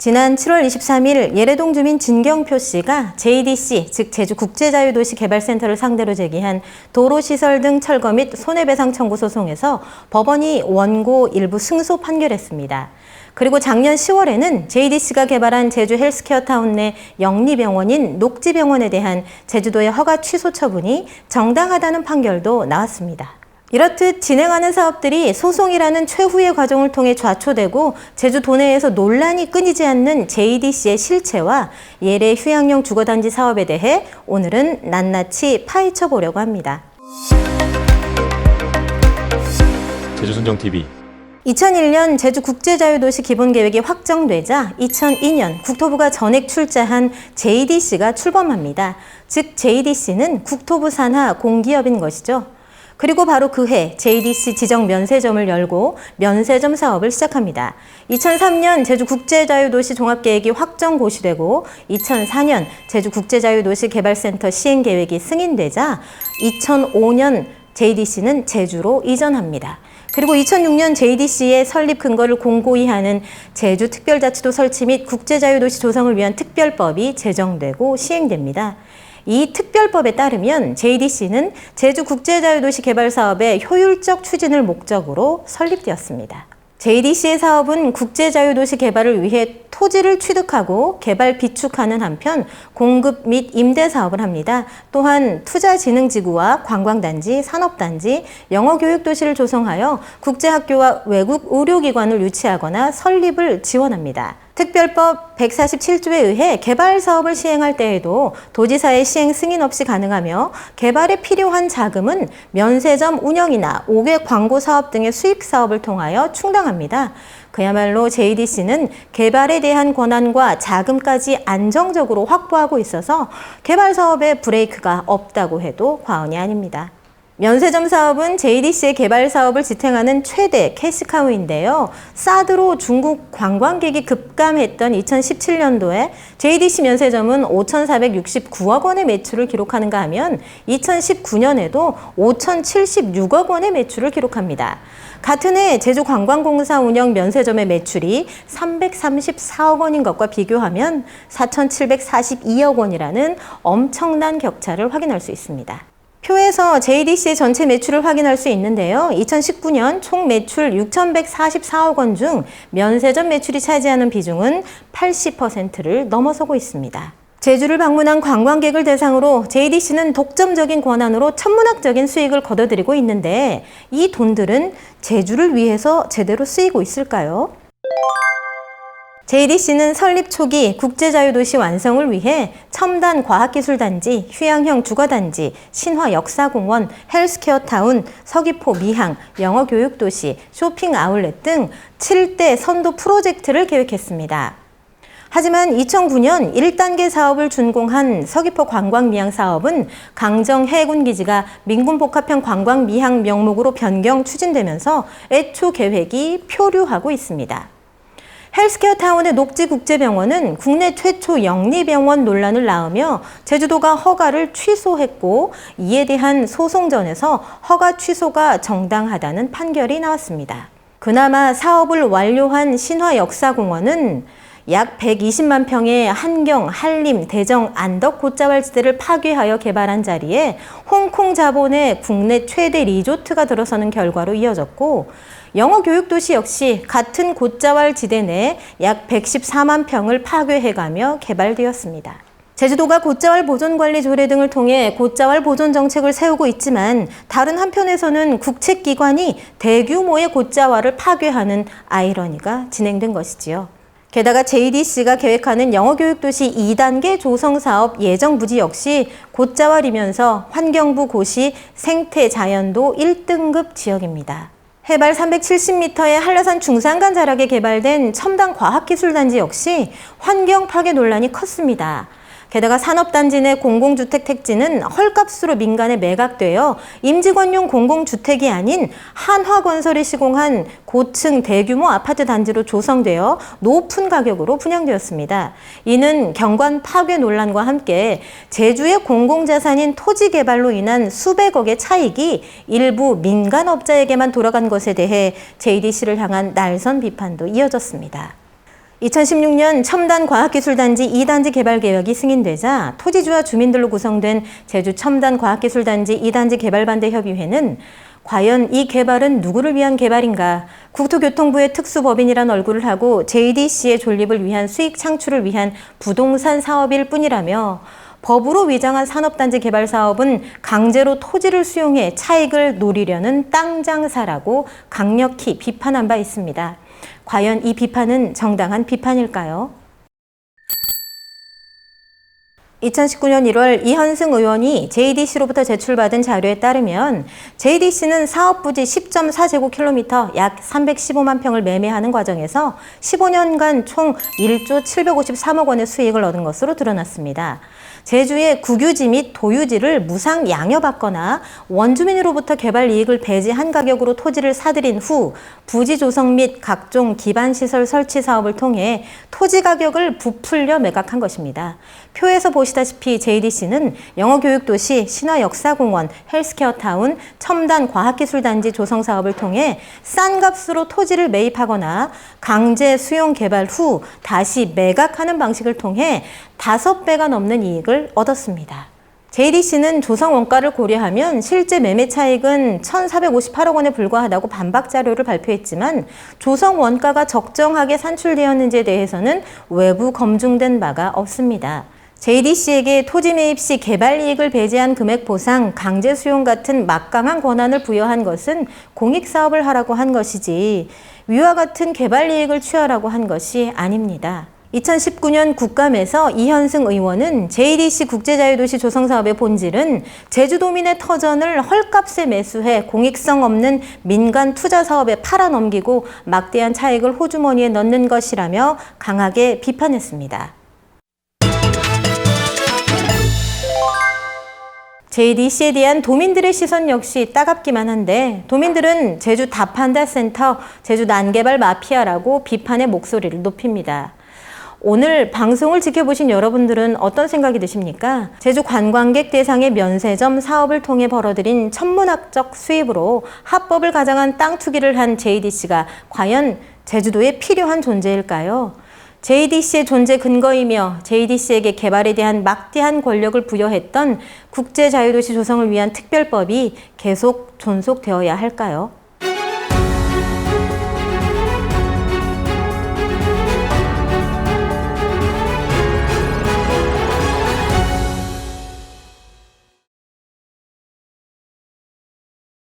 지난 7월 23일 예래동 주민 진경표 씨가 JDC, 즉 제주국제자유도시개발센터를 상대로 제기한 도로시설 등 철거 및 손해배상 청구 소송에서 법원이 원고 일부 승소 판결했습니다. 그리고 작년 10월에는 JDC가 개발한 제주 헬스케어타운 내 영리병원인 녹지병원에 대한 제주도의 허가 취소 처분이 정당하다는 판결도 나왔습니다. 이렇듯 진행하는 사업들이 소송이라는 최후의 과정을 통해 좌초되고 제주 도내에서 논란이 끊이지 않는 JDC의 실체와 예래 휴양용 주거단지 사업에 대해 오늘은 낱낱이 파헤쳐 보려고 합니다. 제주순정TV 2001년 제주국제자유도시 기본계획이 확정되자 2002년 국토부가 전액 출자한 JDC가 출범합니다. 즉 JDC는 국토부 산하 공기업인 것이죠. 그리고 바로 그해 JDC 지정 면세점을 열고 면세점 사업을 시작합니다. 2003년 제주국제자유도시 종합계획이 확정 고시되고 2004년 제주국제자유도시개발센터 시행계획이 승인되자 2005년 JDC는 제주로 이전합니다. 그리고 2006년 JDC의 설립 근거를 공고히 하는 제주특별자치도 설치 및 국제자유도시 조성을 위한 특별법이 제정되고 시행됩니다. 이 특별법에 따르면 JDC는 제주국제자유도시 개발 사업의 효율적 추진을 목적으로 설립되었습니다. JDC의 사업은 국제자유도시 개발을 위해 토지를 취득하고 개발 비축하는 한편 공급 및 임대 사업을 합니다. 또한 투자진흥지구와 관광단지, 산업단지, 영어교육도시를 조성하여 국제학교와 외국 의료기관을 유치하거나 설립을 지원합니다. 특별법 147조에 의해 개발 사업을 시행할 때에도 도지사의 시행 승인 없이 가능하며 개발에 필요한 자금은 면세점 운영이나 5개 광고 사업 등의 수익 사업을 통하여 충당합니다. 그야말로 JDC는 개발에 대한 권한과 자금까지 안정적으로 확보하고 있어서 개발 사업에 브레이크가 없다고 해도 과언이 아닙니다. 면세점 사업은 JDC의 개발 사업을 지탱하는 최대 캐시카우인데요. 사드로 중국 관광객이 급감했던 2017년도에 JDC 면세점은 5,469억 원의 매출을 기록하는가 하면 2019년에도 5,076억 원의 매출을 기록합니다. 같은 해 제주관광공사 운영 면세점의 매출이 334억 원인 것과 비교하면 4,742억 원이라는 엄청난 격차를 확인할 수 있습니다. 표에서 JDC의 전체 매출을 확인할 수 있는데요. 2019년 총 매출 6,144억 원 중 면세점 매출이 차지하는 비중은 80%를 넘어서고 있습니다. 제주를 방문한 관광객을 대상으로 JDC는 독점적인 권한으로 천문학적인 수익을 거둬들이고 있는데 이 돈들은 제주를 위해서 제대로 쓰이고 있을까요? JDC는 설립 초기 국제자유도시 완성을 위해 첨단 과학기술단지, 휴양형 주거단지, 신화역사공원, 헬스케어타운, 서귀포 미항, 영어교육도시, 쇼핑 아울렛 등 7대 선도 프로젝트를 계획했습니다. 하지만 2009년 1단계 사업을 준공한 서귀포 관광미항 사업은 강정 해군기지가 민군복합형 관광미항 명목으로 변경 추진되면서 애초 계획이 표류하고 있습니다. 헬스케어타운의 녹지국제병원은 국내 최초 영리병원 논란을 낳으며 제주도가 허가를 취소했고 이에 대한 소송전에서 허가 취소가 정당하다는 판결이 나왔습니다. 그나마 사업을 완료한 신화역사공원은 약 120만 평의 한경, 한림, 대정, 안덕 곶자왈지대를 파괴하여 개발한 자리에 홍콩 자본의 국내 최대 리조트가 들어서는 결과로 이어졌고 영어교육도시 역시 같은 곶자왈지대 내 약 114만 평을 파괴해가며 개발되었습니다. 제주도가 곶자왈 보존관리 조례 등을 통해 곶자왈 보존 정책을 세우고 있지만 다른 한편에서는 국책기관이 대규모의 곶자왈을 파괴하는 아이러니가 진행된 것이지요. 게다가 JDC가 계획하는 영어교육도시 2단계 조성사업 예정부지 역시 곶자왈이면서 환경부 고시 생태자연도 1등급 지역입니다. 해발 370m의 한라산 중산간 자락에 개발된 첨단 과학기술단지 역시 환경 파괴 논란이 컸습니다. 게다가 산업단지 내 공공주택 택지는 헐값으로 민간에 매각되어 임직원용 공공주택이 아닌 한화건설이 시공한 고층 대규모 아파트 단지로 조성되어 높은 가격으로 분양되었습니다. 이는 경관 파괴 논란과 함께 제주의 공공자산인 토지 개발로 인한 수백억의 차익이 일부 민간업자에게만 돌아간 것에 대해 JDC를 향한 날선 비판도 이어졌습니다. 2016년 첨단 과학기술단지 2단지 개발 계획이 승인되자 토지주와 주민들로 구성된 제주 첨단 과학기술단지 2단지 개발반대협의회는 과연 이 개발은 누구를 위한 개발인가? 국토교통부의 특수법인이란 얼굴을 하고 JDC의 존립을 위한 수익 창출을 위한 부동산 사업일 뿐이라며 법으로 위장한 산업단지 개발 사업은 강제로 토지를 수용해 차익을 노리려는 땅 장사라고 강력히 비판한 바 있습니다. 과연 이 비판은 정당한 비판일까요? 2019년 1월 이현승 의원이 JDC로부터 제출받은 자료에 따르면 JDC는 사업 부지 10.4제곱킬로미터 약 315만 평을 매매하는 과정에서 15년간 총 1조 753억 원의 수익을 얻은 것으로 드러났습니다. 제주의 국유지 및 도유지를 무상 양여받거나 원주민으로부터 개발 이익을 배제한 가격으로 토지를 사들인 후 부지 조성 및 각종 기반시설 설치 사업을 통해 토지 가격을 부풀려 매각한 것입니다. 표에서 보시다시피 JDC는 영어교육도시, 신화역사공원, 헬스케어타운, 첨단 과학기술단지 조성 사업을 통해 싼 값으로 토지를 매입하거나 강제 수용 개발 후 다시 매각하는 방식을 통해 5배가 넘는 이익을 얻었습니다. JDC는 조성 원가를 고려하면 실제 매매 차익은 1,458억 원에 불과하다고 반박 자료를 발표했지만 조성 원가가 적정하게 산출되었는지에 대해서는 외부 검증된 바가 없습니다. JDC에게 토지 매입 시 개발 이익을 배제한 금액 보상, 강제 수용 같은 막강한 권한을 부여한 것은 공익사업을 하라고 한 것이지 위와 같은 개발 이익을 취하라고 한 것이 아닙니다. 2019년 국감에서 이현승 의원은 JDC 국제자유도시 조성사업의 본질은 제주도민의 터전을 헐값에 매수해 공익성 없는 민간 투자 사업에 팔아넘기고 막대한 차익을 호주머니에 넣는 것이라며 강하게 비판했습니다. JDC에 대한 도민들의 시선 역시 따갑기만 한데 도민들은 제주 다판다 센터, 제주 난개발 마피아라고 비판의 목소리를 높입니다. 오늘 방송을 지켜보신 여러분들은 어떤 생각이 드십니까? 제주 관광객 대상의 면세점 사업을 통해 벌어들인 천문학적 수입으로 합법을 가장한 땅 투기를 한 JDC가 과연 제주도에 필요한 존재일까요? JDC의 존재 근거이며 JDC에게 개발에 대한 막대한 권력을 부여했던 국제자유도시 조성을 위한 특별법이 계속 존속되어야 할까요?